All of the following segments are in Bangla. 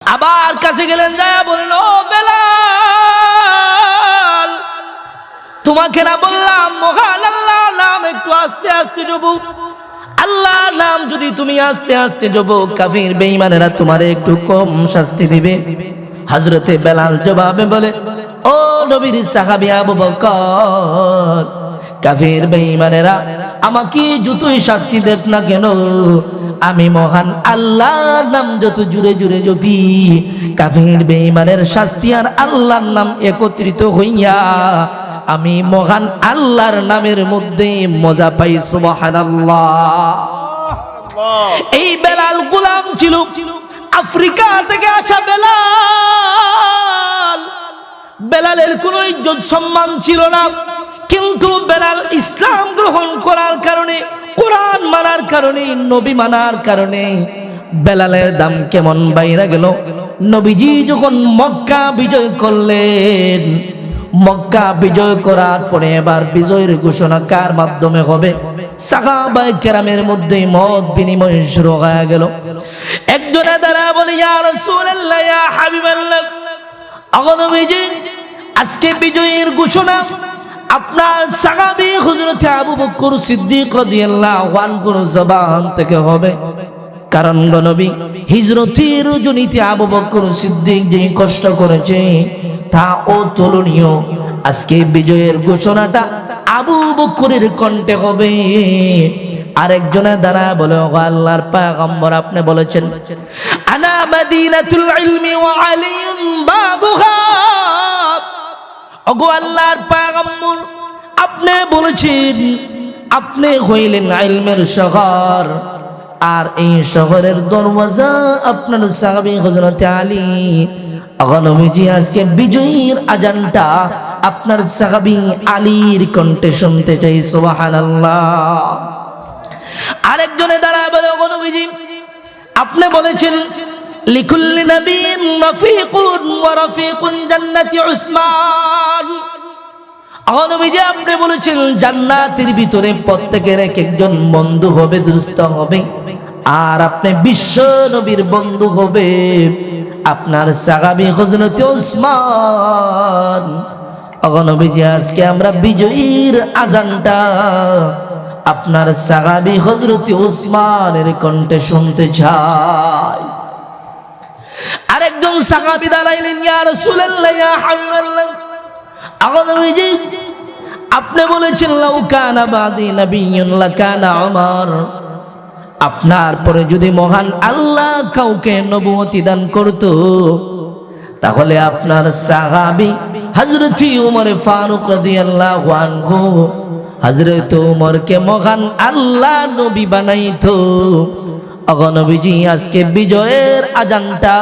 আবার কাছে গেলেন, যায় বলল, ও বেলাল, তোমাকে না বললাম মহান আল্লাহর নাম একটু আস্তে আস্তে জপো। আল্লাহর নাম যদি তুমি আস্তে আস্তে জপো, কাফির বেঈমানেরা তোমারে একটু কম শাস্তি দিবে। হযরতে বেলাল জবাবে বলে, ও নবীর সাহাবী আবু বকর, কাফির বেঈমানেরা আমাকে যতই শাস্তি দেখ না কেন, আমি মহান আল্লাহর নাম যত জুড়ে জুড়ে জপি, কাফির বেঈমানের শাস্তি আর আল্লাহর নাম একত্রিত হইয়া আমি মহান আল্লাহর নামের মধ্যে মজা পাই। সুবহানাল্লাহ। এই বেলাল গোলাম ছিল, আফ্রিকা থেকে আসা বেলাল। বেলালের কোনো ইজ্জত সম্মান ছিল না, কিন্তু বেলাল ইসলাম গ্রহণ করার কারণে, কোরআন মানার কারণে, নবী মানার কারণে বেলালের দাম কেমন বাইরে গেল। নবীজি যখন মক্কা বিজয় করলেন, মক্কা বিজয় করার পরে এবার বিজয়ের ঘোষণা কার মাধ্যমে হবে? সাহাবায়ে কেরামের মধ্যে মত বিনিময় শুরু হয়ে গেল। একজনে দ্বারা বলে, ইয়া রাসূলুল্লাহ, ইয়া হাবিবাল্লাহ, নবীজি আজকে বিজয়ের ঘোষণা আপনার সাহাবী হযরত আবু বকর সিদ্দিক রাদিয়াল্লাহু আনহুর জবান থেকে হবে। কারণ নবী হিজরতের রজনীতে আবু বকর সিদ্দিক যে কষ্ট করেছে তা অতুলনীয়। আজকে বিজয়ের ঘোষণাটা আবু বকরের কণ্ঠে হবে। আরেকজনের দ্বারা বলে, ও আল্লাহর পয়গম্বর, আপনি বলেছেন আনা মাদিনাতুল ইলমি ওয়া আলিয়ুন বাবুহা। ওগো আল্লাহর পয়গম্বর, আপনি বলেছেন আপনি হইলেন ইলমের শহর, আর এই শহরের দরওয়াজা আপনার সাহাবী হযরত আলী। নবীজি আজকে বিজয়ীর আজানটা আপনার সাহাবী আলীর কণ্ঠে শুনতে চাই। সুবহানাল্লাহ। আরেকজনে দ্বারা বলে, ও নবীজি আপনি বলেছেন লিকুল্লি নবিয়্যিন রাফিকুন ওয়া রাফিকুন জান্নাতি উসমান। নবীজি আপনি বলেছেন জান্নাতের ভিতরে প্রত্যেকের এক একজন বন্ধু হবে, দোস্ত হবে, আর আপনি বিশ্ব নবীর বন্ধু হবে আপনার সাহাবী হযরত উসমান। নবীজি আজকে আমরা বিজয়ীর আজানটা আপনার সাহাবী হযরত উসমানের কণ্ঠে শুনতে চাই। আরেকজন সাহাবী দাঁড়াইলেন, ইয়া রাসূলুল্লাহ, ইয়া হাবিবাল্লাহ, নবীজি আপনি বলেছেন লাউ কানা বাদি নাবিয়্যুন লাকানা উমর। আপনার পরে যদি মহান আল্লাহ কাউকে নবুয়তি দান করত, তাহলে আপনার সাহাবী হযরত উমর ফারুক রাদিয়াল্লাহু আনহু, হযরত উমরকে মহান আল্লাহ নবী বানাইতো। নবীজি আজকে বিজয়ের আজানটা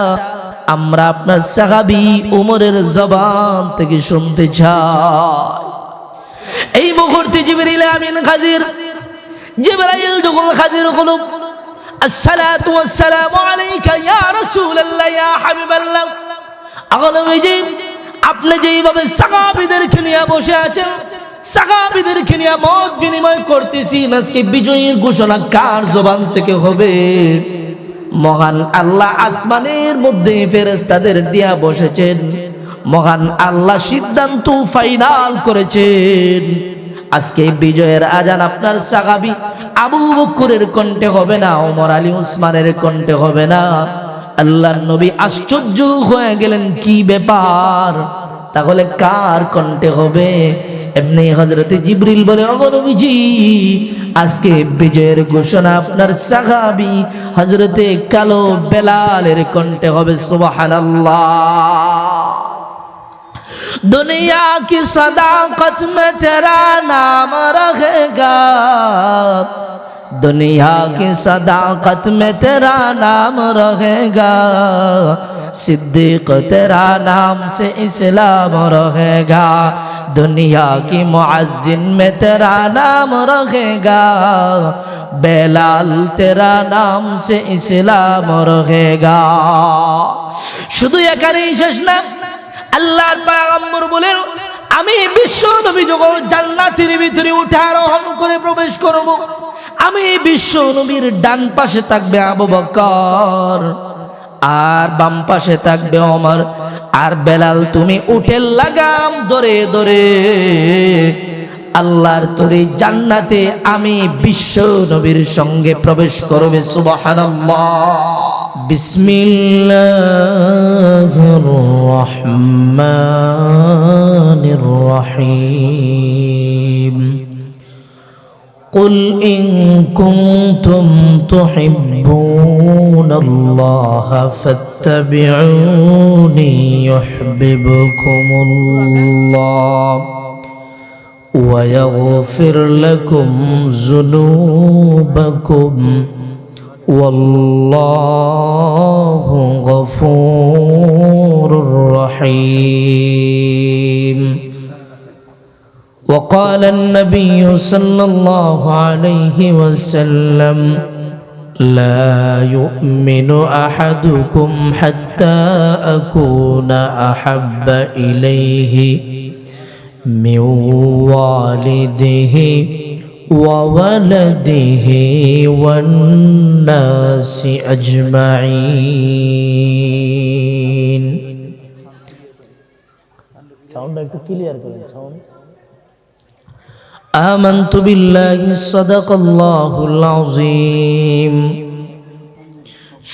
আমরা আপনার সাহাবী উমরের জবান থেকে শুনতে চাই। এই মুহূর্তে জিবরিল আমিন হাজির। জিবরাইল যখন হাজির হলো, আসসালাতু ওয়াসসালামু আলাইকা ইয়া রাসূলুল্লাহ, ইয়া হাবিবাল্লাহ। নবীজি আপনি যেইভাবে সাহাবীদেরকে নিয়ে বসে আছেন, সাহাবীদেরকে নিয়ে মত বিনিময় করতেছেন, আজকে বিজয়ের ঘোষণা কার জবান থেকে হবে? মহান আল্লাহ আসমানের মধ্যে ফেরেশতাদের দিয়া বসেছেন, মহান আল্লাহ সিদ্ধান্ত ফাইনাল করেছেন। আজকে বিজয়ের আজান আপনার সাহাবী আবু বকরের কণ্ঠে হবে না, ওমর আলী উসমানের কণ্ঠে হবে না। আল্লাহর নবী আশ্চর্য হয়ে গেলেন, কি ব্যাপার, তাহলে কার কণ্ঠে হবে? এমনি হযরত জিবরিল বলে, ও নবীজি আজকে বিজয়ের ঘোষণা আপনার সাহাবী হযরতে কালো বেলালের কণ্ঠে হবে। সুবহানাল্লাহ। दुनिया की सदाकत में तेरा नाम रहेगा, दुनिया की सदाकत में तेरा नाम रहेगा, सिद्दीक तेरा नाम से इस्लाम रहेगा, दुनिया की मुअज्जिन में तेरा नाम रहेगा, बेलाल तेरा नाम से इस्लाम रहेगा। শুধু এখানেই শেষ না, আল্লাহর পয়গম্বর বলেন আমি বিশ্ব নবী যখন জান্নাতের ভিতরে উঠে আরোহণ করে প্রবেশ করব, আমি বিশ্ব নবীর ডান পাশে থাকবে আবু বকর, আর বাম পাশে থাকবে ওমর। আর বেলাল তুমি উটের লাগাম ধরে ধরে আল্লাহর তরি জান্নাতে আমি বিশ্ব নবীর সঙ্গে প্রবেশ করবে। সুবহানাল্লাহ। বিসমিল্লাহির রহমানির রহিম। قل إن كنتم تحبون الله فاتبعوني يحببكم الله ويغفر لكم ذنوبكم والله غفور رحيم. وقال النبي صلى الله عليه وسلم لا يؤمن أحدكم حتى أكون أحب إليه من والده وولده والناس أجمعين. সাউন্ডটা একটু ক্লিয়ার করেন। সাউন্ড آمنت بالله صدق الله العظيم.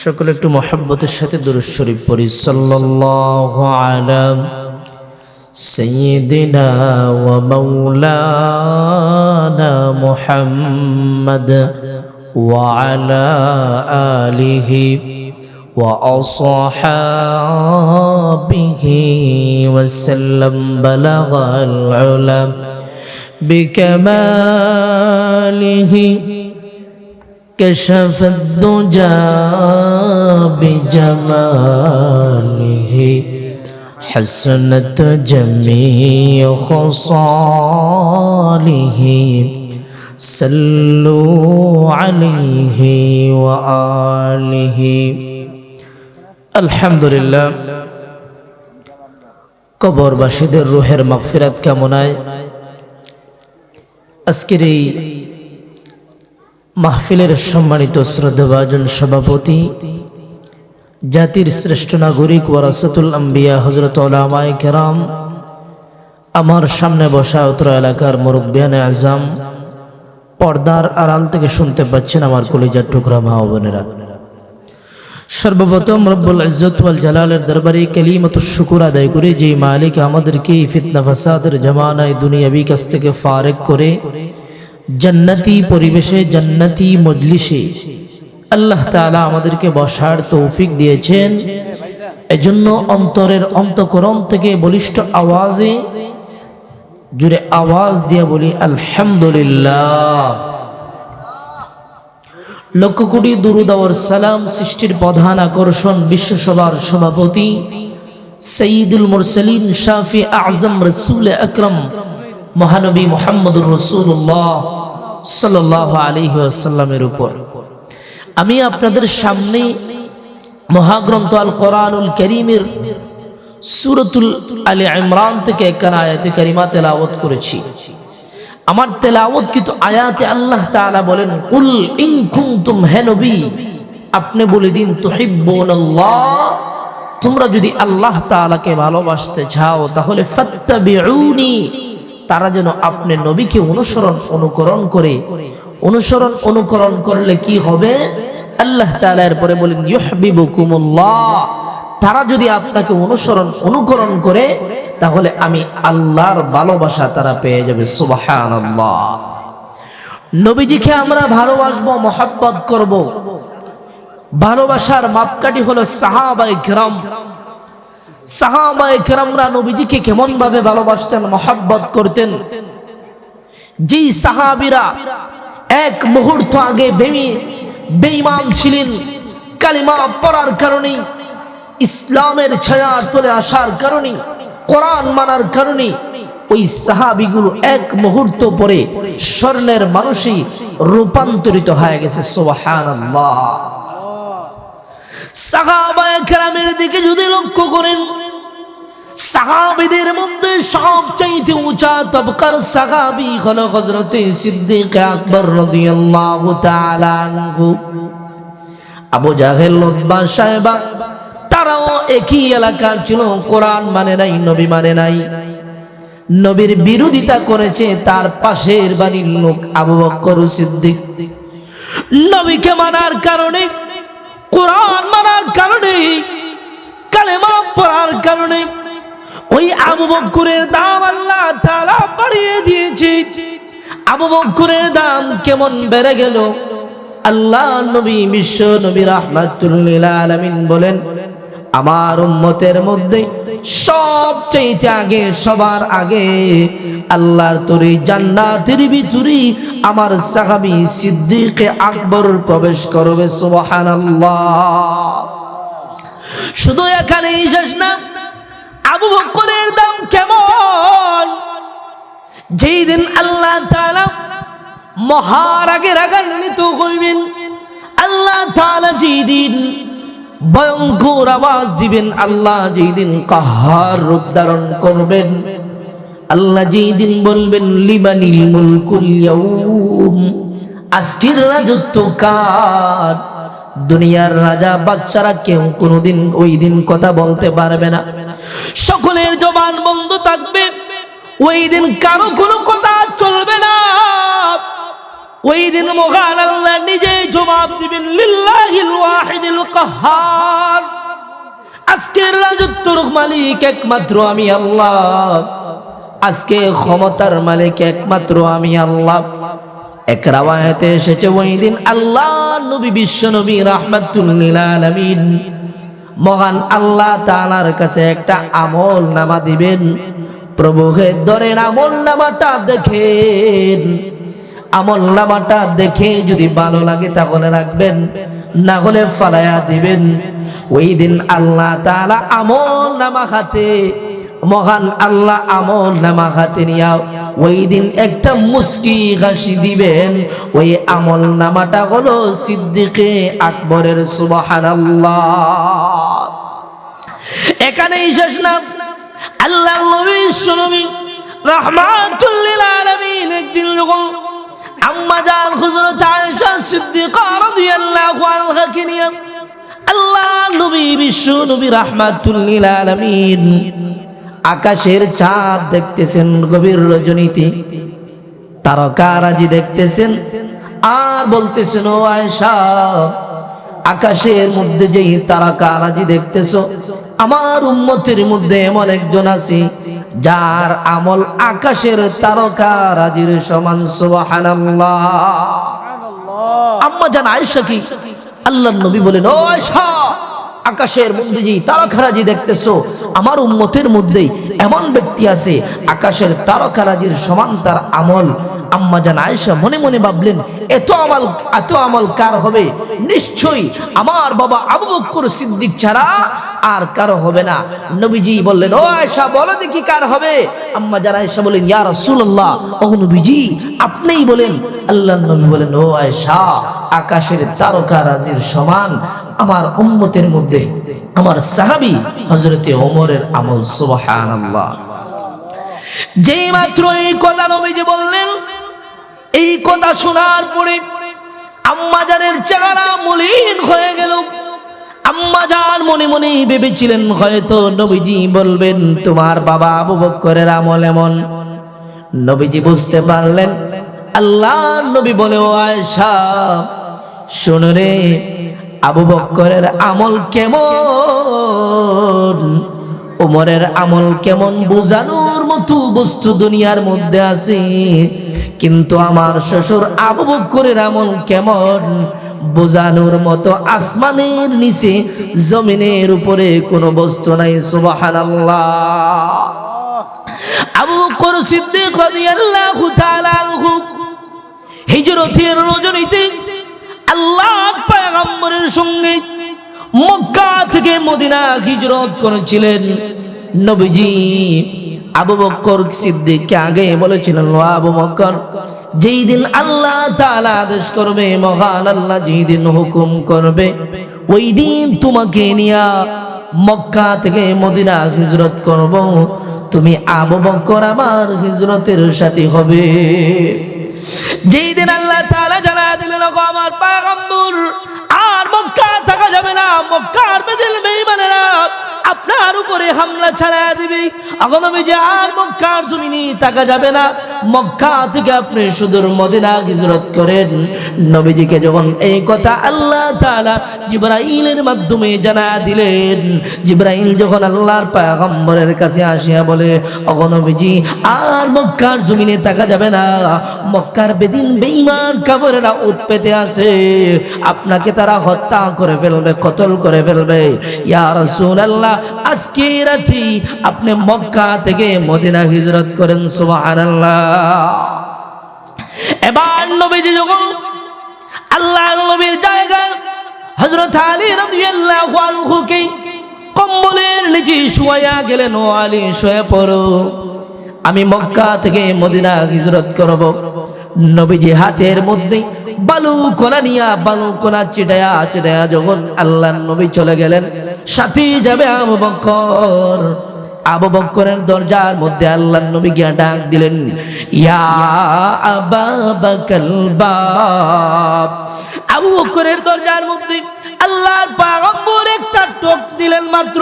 সকলে একটু মহব্বতের সাথে দুরূদ শরীফ পড়ি। সাল্লাল্লাহু আলা সাইয়্যিদিনা ওয়া মাওলানা মুহাম্মদ ওয়া আলা আলিহি ওয়া আসহাবিহি ওয়া সাল্লাম। বালাগাল উলাম بكماله كشف الدجى بجماله حسنت جميع خصاله صلوا عليه وآله. الحمد لله. কবরবাসীদের রূহের মাগফিরাত কামনায় আজকের এই মাহফিলের সম্মানিত শ্রদ্ধাভাজন সভাপতি, জাতির শ্রেষ্ঠ নাগরিক ওয়ারাসাতুল আম্বিয়া হযরত উলামায়ে কেরাম, আমার সামনে বসা উত্তর এলাকার মুরব্বিয়ানে আজম, পর্দার আড়াল থেকে শুনতে পাচ্ছেন আমার কলিজার টুকরা মা ও বোনেরা, সর্বপ্রথম রব্বুল ইজ্জত ওয়াল জালালের দরবারে কালিমাতুশ শুকর আদায় করে যে মালিক আমাদেরকে ফিতনা ফাসাদের জামানায় দুনিয়াবি কাছ থেকে ফারেক করে জান্নাতি পরিবেশে জান্নাতি মজলিসে আল্লাহ তাআলা আমাদেরকে বসার তৌফিক দিয়েছেন। এজন্য অন্তরের অন্তঃকরণ থেকে বলিষ্ঠ আওয়াজে জুড়ে আওয়াজ দিয়ে বলি আলহামদুলিল্লাহ। লক্ষ কোটি দুরূদ ও সালাম সৃষ্টির প্রধান আকর্ষণ বিশ্বসভার সভাপতি সাইয়্যিদুল মুরসালিন শাফি আযম রাসূল আকরাম মহানবী মুহাম্মদুর রাসূলুল্লাহ সাল্লাল্লাহু আলাইহি ওয়াসাল্লামের উপর আমি আপনাদের সামনে মহাগ্রন্থ আল কোরআনুল কারীমের সূরাতুল আলে ইমরান থেকে একখানা আয়াতে কারিমা তেলাওয়াত করেছি। আমার তেলাওয়াতকৃত আয়াতে আল্লাহ তাআলা বলেন, কুল ইন কুনতুম, হে নবী আপনি বলে দিন, তুহিব্বুনাল্লাহ, তোমরা যদি আল্লাহ তাআলাকে ভালোবাসতে চাও তাহলে ফাত্তাবিউনি, তারা যেন আপনি নবীকে অনুকরণ করলে কি হবে? আল্লাহ তাআলা এরপরে বলেন ইউহিব্বুকুমুল্লাহ, তারা যদি আপনাকে অনুকরণ করে তাহলে আমি আল্লাহর ভালোবাসা তারা পেয়ে যাবে। সুবহানাল্লাহ। নবীজিকে আমরা ভালোবাসবো, মহব্বত করব। ভালোবাসার মাপকাঠি হলো সাহাবায়ে কেরাম। সাহাবায়ে কেরামরা নবীজিকে কেমন ভাবে ভালোবাসতেন, মহব্বত করতেন? যেই সাহাবীরা এক মুহূর্ত আগে বেঈমান ছিলেন, কালিমা পড়ার কারণে, ইসলামের ছায়ার তলে আসার কারণে, কোরআন মানার কারণে ওই সাহাবীগুলো এক মুহূর্ত পরে স্বর্ণের মানুষই রূপান্তরিত হয়ে গেছে। সুবহানাল্লাহ। সাহাবায়ে কেরামের দিকে যদি লক্ষ্য করেন, সাহাবীদের মধ্যে সবচেয়ে উঁচা তবকার সাহাবী হলো হযরতে সিদ্দিক আকবর রাদিয়াল্লাহু তাআলা আনহু। আবু জাহেল, উতবা, শায়বা তারাও একই এলাকার ছিল, কোরআন মানে নাই, নবী মানে নাই, নবীর বিরোধিতা করেছে তার পাশের বাড়ির লোক আবু বকর সিদ্দিক। নবীকে মানার কারণে, কোরআন মানার কারণে, কালেমা পড়ার কারণে ওই আবু বকরের দাম আল্লাহ তাআলা বাড়িয়ে দিয়েছে। আবু বকরের দাম কেমন বেড়ে গেল? আল্লাহ নবী, বিশ্ব নবী রাহমাতুল লিল আলামিন বলেন, আমার উম্মতের মধ্যে সবচেয়ে আগে, সবার আগে আল্লাহর তরি জান্নাতের ভিতরে আমার সাহাবী সিদ্দিক আকবর প্রবেশ করবে। সুবহানাল্লাহ। শুধু এখানেই শেষ না, আবু বকরের দাম কেমন? যেই দিন আল্লাহ তাআলা মহারাগে রাগান্বিত হইবেন, আল্লাহ তাআলা যেই দিন ভয়ঙ্কর আওয়াজ দিবেন, আল্লাহ যেই দিন কাহার রূপ ধারণ করবেন, আল্লাহ যেই দিন বলবেন লিমানিল মুলকুল ইয়াউম, আজকের রাজত্ব কার? দুনিয়ার রাজা বাচ্চারা কেউ কোনোদিন ওই দিন কথা বলতে পারবে না, সকলের জবান বন্ধ থাকবে। ওই দিন কারো কোনো কথা চলবে না। ওই দিন মহান আল্লাহ নিজে জবাব দিবেন, লিল্লাহিল ওয়াহিদিল কাহ্হার, আজকের রাজত্বের মালিক একমাত্র আমি আল্লাহ, আজকে ক্ষমতার মালিক একমাত্র আমি আল্লাহ। এক রাওয়ায়াতে এসেছে, ওই দিন আল্লাহ নবী, বিশ্ব নবী রাহমাতুল লিল আলামিন, মহান আল্লাহ তাআলার কাছে একটা আমল নামা দিবেন। প্রভুকে ধরেন আমল নামাটা দেখেন, আমল নামাটা দেখে যদি ভালো লাগে তাহলে রাখবেন, না হলে ফালায়া দিবেন। ওই দিন আল্লাহ তাআলা আমল নামা হাতে, মহান আল্লাহ আমল নামা হাতে নিয়া ওই দিন একটা মুস্কি হাসি দিবেন। ওই আমল নামাটা হলো সিদ্দিকে আকবরের। সুবহানাল্লাহ। এখানেই শেষ না, আল্লাহ নবী বিশ্বনবী রাহমাতুল লিল আলামিন একদিন যখন আম্মা জান হযরত আয়েশা সিদ্দিকা রাদিয়াল্লাহু আনহা কে নিয়ে আল্লাহ নবী, বিশ্ব নবী রাহমাতুল লিল আলামিন আকাশের চাঁদ দেখতেছেন, গভীর রজনীতে তারকারাজি দেখতেছেন, আর বলতেছেন, ও আয়েশা, আকাশের মধ্যে যেই তারকারাজি দেখতেছো, আমার উম্মতের মধ্যে এমন একজন আছে যার আমল আকাশের তারকারাজির সমান। সুবহানাল্লাহ। আম্মা জান আয়েশা কি আল্লাহর নবী বলেন, ও আয়েশা, আকাশের মধ্যে যেই তারকারাজি দেখতেছো, আমার উম্মতের মধ্যে এমন ব্যক্তি আছে আকাশের তারকারাজির সমান তার আমল। আম্মা জান আয়েশা মনে মনে ভাবলেন, এত আমল কার হবে? নিশ্চয়ই আমার বাবা আবু বকর সিদ্দিক ছাড়া আর কারো হবে না। নবীজি বললেন, ও আয়েশা, বলো দেখি কার হবে? আম্মা জান আয়েশা বলেন, ইয়া রাসূলুল্লাহ, ও নবীজি আপনিই বলেন। আল্লাহর নবী বলেন, ও আয়েশা, আকাশের তারকারাজির সমান আমার উম্মতের মধ্যে আমার সাহাবী হযরতে ওমরের আমল। সুবহানাল্লাহ। যেই মাত্র এই কথা নবীজি বললেন, এই কথা শোনার পরে আম্মা জানের চেহারা মলিন হয়ে গেল। আম্মা জান মনে মনে ভেবেছিলেন হয়তো নবীজি বলবেন তোমার বাবা আবু বকরের আমল এমন। নবীজি বুঝতে পারলেন আল্লাহ নবী বলে, ও আয়েশা শোনো রে, আবু বকরের আমল কেমন, ওমরের আমল কেমন বোঝানোর মতো বস্তু দুনিয়ার মধ্যে আছে, কিন্তু আমার শ্বশুর আবু বকরের আমল কেমন বোঝানোর মতো আসমানের নিচে জমিনের উপরে কোনো বস্তু নাই। সুবহানাল্লাহ। আবু বকর সিদ্দিক রাদিয়াল্লাহু তাআলা আনহু হিজরতের রজনীতে আল্লাহর পয়গম্বরের সঙ্গে মক্কা থেকে মদিনা হিজরত করেছিলেন। নবীজি আবু বকর সিদ্দিককে আগে বলেছিলেন, ও আবু বকর, যেই দিন আল্লাহ তাআলা আদেশ করবে, মহান আল্লাহ যেই দিন হুকুম করবে, ওই দিন তোমাকে নিয়ে মক্কা থেকে মদিনা হিজরত করব, তুমি আবু বকর আমার হিজরতের সাথী হবে। যেই দিন আল্লাহ তাআলা জানা দিলেন, আমার পয়গম্বর আর মক্কা থেকে থাকা যাবে না, মক্কার বেঈমানেরা আপনার উপরে হামলা চালায় দিবে। এখন নবীজি আর মক্কার জমিনে থাকা যাবে না, মক্কা থেকে আপনি সুদূর মদিনা হিজরত করেন। নবীজিকে যখন এই কথা আল্লাহ তাআলা জিবরাইলের মাধ্যমে জানা দিলেন, জিবরাইল যখন আল্লাহর পয়গম্বরের কাছে আসিয়া বলে, ওগো নবীজি আর মক্কার জমিনে থাকা যাবে না, মক্কার বেঈমান কাফেররা উৎপেতে আছে, আপনাকে তারা হত্যা করে ফেলবে, কতল করে ফেলবে। ইয়া রাসূলুল্লাহ, আজকে রাতে আপনি মক্কা থেকে মদিনা হিজরত করেন। সুবহানাল্লাহ। এবার নবীজি যখন আল্লাহর নবীর জায়গায় হযরত আলী রাদিয়াল্লাহু আনহুকে কম্বলের নিচে শুয়াইয়া গেলেন, ও আলী শুয়ে পড়ো, আমি মক্কা থেকে মদিনা হিজরত করব। নবীজি হাতের মধ্যে বালু কোনা নিয়া বালু কোনা চিটায়া চিটায়া যখন আল্লাহর নবী চলে গেলেন, সাথে যাবে আবু বকর। আবু বকরের দরজার মধ্যে আল্লাহর নবী গিয়া ডাক দিলেন, ইয়া আবা বকর বাব। আবু বকরের দরজার মধ্যে আল্লাহর পয়গম্বর একটা টক দিলেন, মাত্র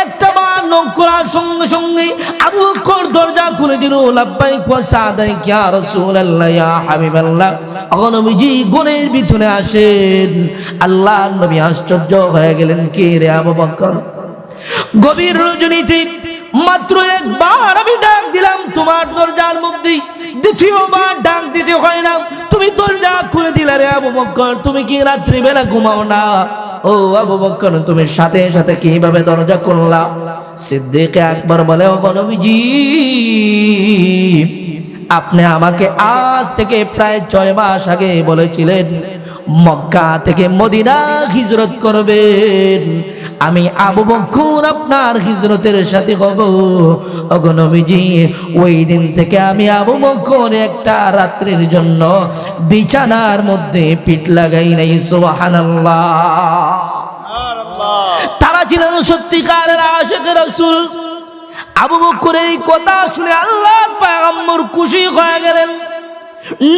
একটা বার নক করার সঙ্গে সঙ্গে আবু বকর দরজা খুলে দিল। লাব্বাইক ওয়া সাদাইক ইয়া রাসূলুল্লাহ ইয়া হাবিবাল্লাহ। ওগো নবীজি ঘরের ভিতরে আসেন। আল্লাহর নবী আশ্চর্য হয়ে গেলেন, কে রে আবু বকর? গভীর রজনীতে মাত্র একবার আমি ডাক দিলাম তোমার দরজার মধ্যে, দ্বিতীয়বার ডাক দিতে হয় না, তুমি দরজা খুলে দিলে রে আবু বকর। তুমি কি রাত্রি বেলা ঘুমাও না? ও আবু বকর, তুমি সাথে সাথে কিভাবে দরজা খুললা? সিদ্দিক আকবর বলে, ও নবীজি, আপনি আমাকে আজ থেকে প্রায় 6 মাস আগে বলেছিলেন মক্কা থেকে মদিনা হিজরত করবেন, আমি আবু বকর আপনার হিজরতের সাথী হব। ওগো নবীজি, ওই দিন থেকে আমি আবু বকর একটা রাত্রির জন্য বিছানার মধ্যে পিঠ লাগাই নাই। সুবহানাল্লাহ। তারা ছিলেন সত্যিকারের আশিক রাসূল। আবু বকরের এই কথা শুনে আল্লাহর পয়গম্বর খুশি হয়ে গেলেন।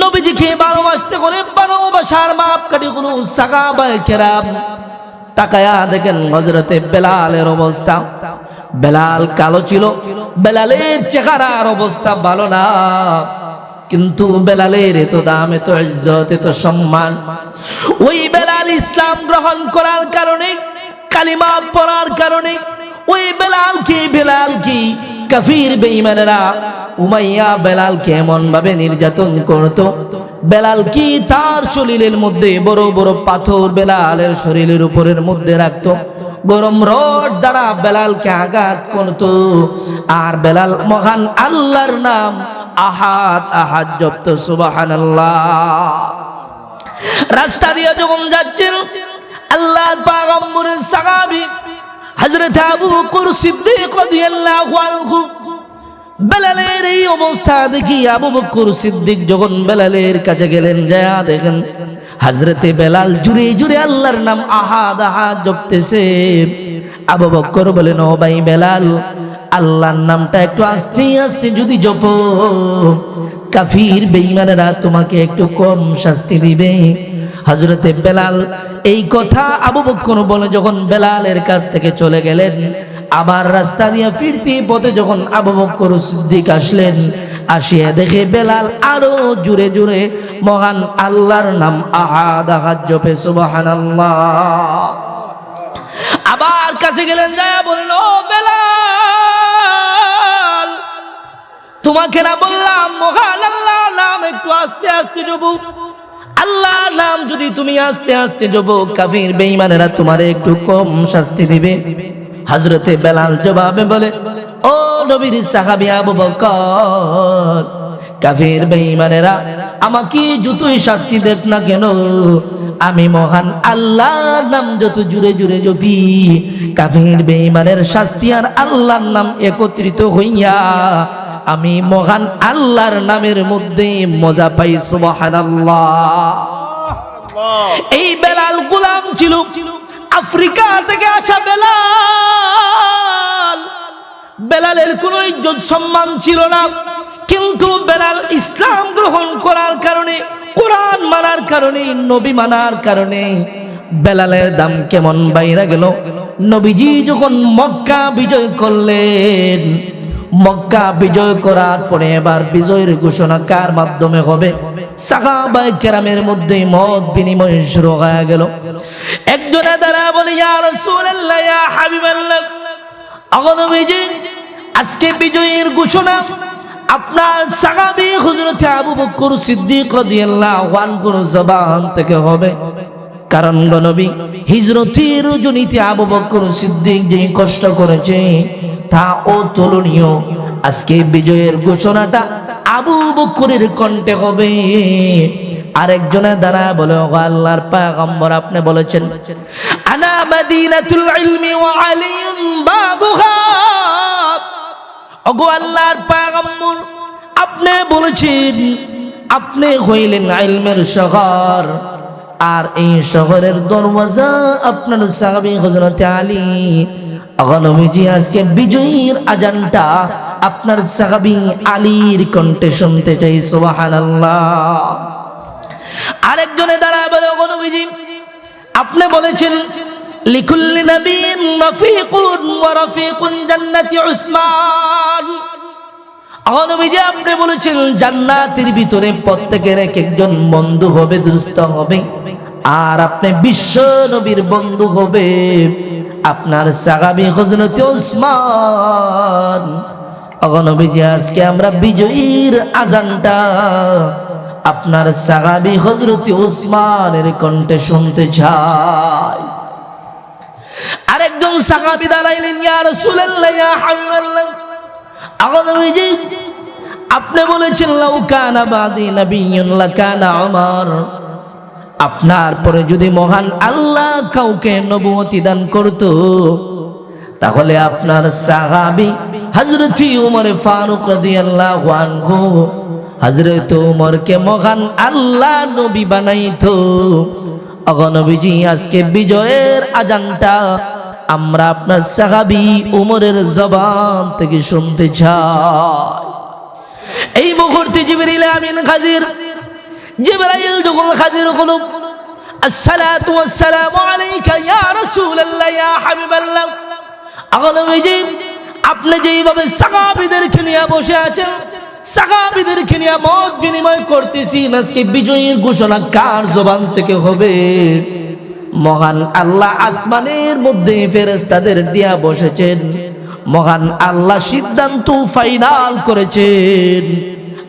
নবীজিকে ভালোবাসতে করে ভালোবাসার মাপকাঠি কোনো সাহাবায়ে কেরাম তাকায়া দেখেন হযরতে বেলালের অবস্থা। বেলাল কালো ছিল, বেলালের চেহারার অবস্থা ভালো না, কিন্তু বেলালের এত দাম, এত ইজ্জত, এত সম্মান। ওই বেলাল ইসলাম গ্রহণ করার কারণে, কালিমা পড়ার কারণে ওই বেলালকে কাফির বেঈমানেরা উমাইয়া বেলালকে এমন ভাবে নির্যাতন করত, বেলাল কি তার শরীরের মধ্যে বড় বড় পাথর বেলালের শরীরের উপরের মধ্যে রাখতো, গরম রড দ্বারা বেলালকে আঘাত করত। আর বেলাল মহান আল্লাহর নাম আহাদ আহাদ জপত। সুবহানাল্লাহ। রাস্তা দিয়ে যখন যাচ্ছেন, আল্লাহর পয়গম্বরের সাহাবী হযরত আবু বকর সিদ্দিক রাদিয়াল্লাহু আনহু বেলালের এই অবস্থা দেখি আবু বকর সিদ্দিক যখন বেলালের কাছে গেলেন, যা দেখেন হযরতে বেলাল জুড়ে জুড়ে আল্লাহর নাম আহাদ আহাদ জপতেছে। আবু বকর বলেন, ও ভাই বেলাল, আল্লাহর নামটা একটু আস্তে আস্তে যদি জপো, কাফির বেঈমানেরা তোমাকে একটু কম শাস্তি দিবে। হযরতে বেলাল এই কথা আবু বকর বলে যখন বেলালের কাছ থেকে চলে গেলেন, আবার রাস্তা দিয়ে ফিরতি পথে যখন আবু বকর সিদ্দিক আসলেন, আসিয়া দেখে বেলাল আরো জোরে জোরে মহান আল্লাহর নাম আহাদ আহাদ জপে। সুবহানাল্লাহ। আবার কাছে গেলেন, যায় বলল, ও বেলাল, তোমাকে না বললাম মহান আল্লাহর নাম একটু আস্তে আস্তে জপো? আল্লাহর নাম যদি তুমি আস্তে আস্তে জপো, কাফির বেঈমানেরা তোমারে একটু কম শাস্তি দিবে। হযরতে বেলাল জবাবে বলে, ও নবীর সাহাবী আবু বকর, কাফির বেঈমানেরা আমাকে যতই শাস্তি দেখ না কেন, আমি মহান আল্লাহর নাম যত জুড়ে জুড়ে জপি, কাফির বেঈমানের শাস্তি আর আল্লাহর নাম একত্রিত হইয়া আমি মহান আল্লাহর নামের মধ্যে মজা পাই। সুবহানাল্লাহ। এই বেলাল গোলাম ছিল, আফ্রিকা থেকে আসা বেলাল। বেলালের কোনো ইজ্জত সম্মান ছিল না, কিন্তু বেলাল ইসলাম গ্রহণ করার কারণে, কোরআন মানার কারণে, নবী মানার কারণে বেলালের দাম কেমন বাইরা গেল। নবীজি যখন মক্কা বিজয় করলেন, মক্কা বিজয় করার পরে এবার বিজয়ের ঘোষণা কার মাধ্যমে হবে? সাহাবায়ে কেরামের মধ্যে মত বিনিময় শুরু হয়ে গেল। একজনে দ্বারা বলে, ইয়া রাসূলুল্লাহ, ইয়া হাবিবাল্লাহ, নবীজি আজকে বিজয়ের ঘোষণা আপনার সাহাবী হযরত আবু বকর সিদ্দিক রাদিয়াল্লাহু আনহুর জবান থেকে হবে। কারণ নবী হিজরতের রজনীতে আবু বকর সিদ্দিক যে কষ্ট করেছে তা অতুলনীয়। আজকে বিজয়ের ঘোষণাটা আবু বকরের কণ্ঠে হবে। আরেকজনের দ্বারা বলে, ও আল্লাহর পয়গম্বর আপনি বলেছেন, আনা মাদিনাতুল ইলমি ওয়া আলিয়ুন বাবুহা। ওগো আল্লাহর পয়গম্বর আপনি বলেছেন আপনি হইলেন ইলমের শহর, আর এই শহরের দরওয়াজা আপনার সাহাবী হযরত আলী। নবীজি আজকে বিজয়ীর আজানটা আপনার সাহাবী আলীর কণ্ঠে শুনতে চাই। সুবহানাল্লাহ। আরেকজনের দ্বারা বলে, ও নবীজি আপনি বলেছেন লিকুল্লি নবিয়্যিন রাফিকুন ওয়া রাফিকুন জান্নাতি উসমান। নবীজি আপনি বলেছেন জান্নাতের ভিতরে প্রত্যেকের এক একজন বন্ধু হবে, দোস্ত হবে, আর আপনি বিশ্ব নবীর বন্ধু হবে আপনার সাহাবী হযরত উসমান। নবীজি আজকে আমরা বিজয়ীর আজানটা আপনার সাহাবী হযরত উসমানের কণ্ঠে শুনতে চাই। আরেকজন সাহাবী দাঁড়াইলেন, ইয়া রাসূলুল্লাহ, ইয়া হাবিবাল্লাহ, নবীজি আপনি বলেছেন লাউ কানা বাদি নাবিয়্যুন লাকানা উমর। আপনার পরে যদি মহান আল্লাহ কাউকে নবুয়তি দান করত তাহলে আপনার সাহাবী হযরত উমর ফারুক রাদিয়াল্লাহু আনহু হযরত উমরকে মহান আল্লাহ নবী বানাইতো। নবীজি আজকে বিজয়ের আজানটা আমরা আপনার সাহাবী উমরের জবান থেকে শুনতে চাই। এই মুহূর্তে জিবরিল আমিন হাজির। জিবরাইল যখন হাজির হলো, আসসালাতু ওয়াসসালামু আলাইকা ইয়া রাসূলুল্লাহ, ইয়া হাবিবাল্লাহ। নবীজি আপনি যেইভাবে সাহাবীদেরকে নিয়ে বসে আছেন, সাহাবীদেরকে নিয়ে মত বিনিময় করতেছি, আজকে বিজয়ের ঘোষণা কার জবান থেকে হবে? মহান আল্লাহ আসমানের মধ্যে ফেরেশতাদের দিয়া বসেছেন, মহান আল্লাহ সিদ্ধান্ত ফাইনাল করেছেন।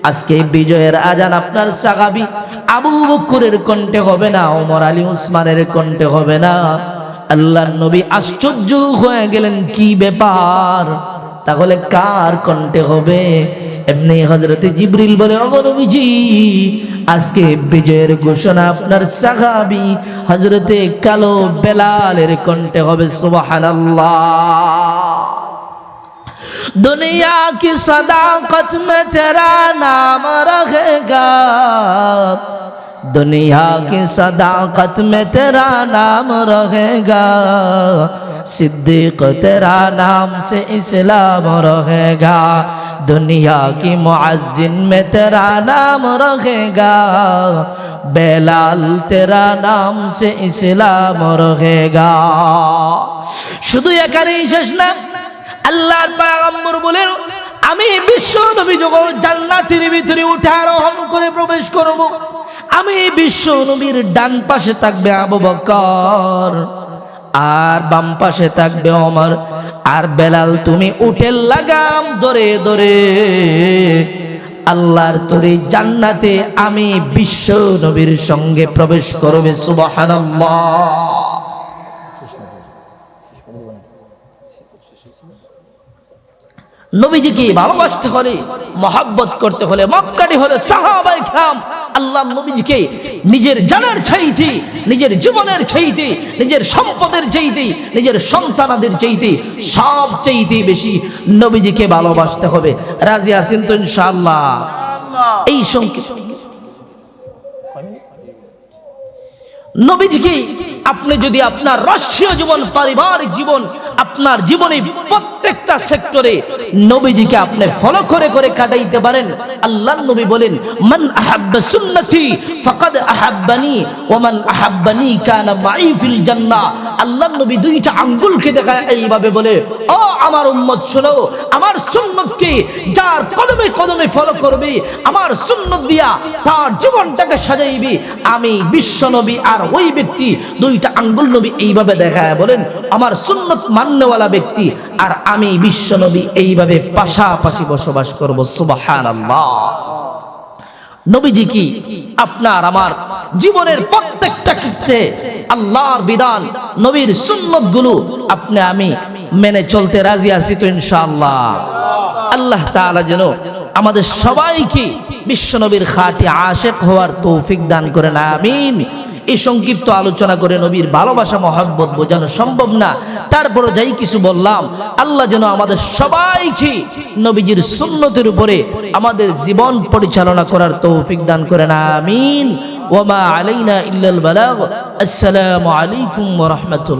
আজকে বিজয়ের আজান আপনার সাহাবী আবু বকরের কণ্ঠে হবে না, ওমর আলী উসমানের কণ্ঠে হবে না। আল্লাহর নবী আশ্চর্য হয়ে গেলেন, কি ব্যাপার, তাহলে কার কণ্ঠে হবে? এমনি হযরতে জিবরিল বলে, ও নবীজি আজকে বিজয়ের ঘোষণা আপনার সাহাবী হযরতে কালো বেলালের কণ্ঠে হবে। সুবহানাল্লাহ। दुनिया की सदाकत में तेरा नाम रहेगा, दुनिया की सदाकत में तेरा नाम रहेगा, सिद्दीक तेरा नाम से इस्लाम रहेगा, दुनिया की मुअज्जिन में तेरा नाम रहेगा, बेलाल तेरा नाम से इस्लाम रहेगा। শুধু এখানেই শেষ না, আল্লাহর পয়গম্বর বলেন আমি বিশ্ব নবী যখন জান্নাতের ভিতরে উঠে আরোহণ করে প্রবেশ করব, আমি বিশ্ব নবীর ডান পাশে থাকবে আবু বকর, আর বাম পাশে থাকবে ওমর, আর বেলাল তুমি উটের লাগাম ধরে ধরে আল্লাহর তরি জান্নাতে আমি বিশ্ব নবীর সঙ্গে প্রবেশ করবে। সুবহানাল্লাহ। নবীজিকে ভালোবাসতে হলে, মহব্বত করতে হলে, মক্কাটি হলে সাহাবায়ে কেরাম আল্লাহ নবীজিকে নিজের জানের চাইতে, নিজের জীবনের চাইতে, নিজের সম্পদের চাইতে, নিজের সন্তানাদের চাইতে সব চাইতে বেশি নবীজিকে ভালোবাসতে হবে। রাজি আছেন তো ইনশাআল্লাহ? এই সংকেত নবীজিকে আপনি যদি আপনার রাষ্ট্রীয় জীবন, পারিবারিক জীবন, আপনার জীবনে প্রত্যেকটা সেক্টরে নবীজিকে আপনি ফলো করে করে কাটাইতে পারেন। আল্লাহর নবী বলেন, মান আহাব্বা সুন্নতি ফাকাদ আহাব্বানি ওয়া মান আহাব্বানি কানা মাই ফিল জান্নাহ। আল্লাহর নবী দুইটা আঙ্গুলকে দেখায় এইভাবে বলে, ও আমার উম্মত শোনো, আমার সুন্নতকে যার কদমে কদমে ফলো করবে, আমার সুন্নত দিয়া তার জীবনটাকে সাজাইবি, আমি বিশ্ব নবী আর ওই ব্যক্তি, দুইটা আঙ্গুল নবী এইভাবে দেখায় বলেন, আমার সুন্নত মান্যওয়ালা ব্যক্তি আর আমি বিশ্ব নবী এইভাবে পাশাপাশি বসবাস করব। সুবহানাল্লাহ। নবীজি কি আপনার আমার জীবনের প্রত্যেকটা ক্ষেত্রে আল্লাহর বিধান, নবীর সুন্নত গুলো আপনি আমি মেনে চলতে রাজি আছি তো ইনশাআল্লাহ? আল্লাহ তাআলা যেন আমাদের সবাইকে বিশ্ব নবীর খাঁটি আশিক হওয়ার তৌফিক দান করেন, আমিন। এই সংক্ষিপ্ত আলোচনা করে নবীর ভালোবাসা মহব্বত বোঝানো সম্ভব না, তারপরে যাই কিছু বললাম, আল্লাহ যেন আমাদের সবাইকে নবীজির সুন্নতের উপরে আমাদের জীবন পরিচালনা করার তৌফিক দান করেন, আমিন। ওয়া মা আলাইনা ইল্লাল বালাগ। আসসালামু আলাইকুম ওয়া রাহমাতুল্লাহ।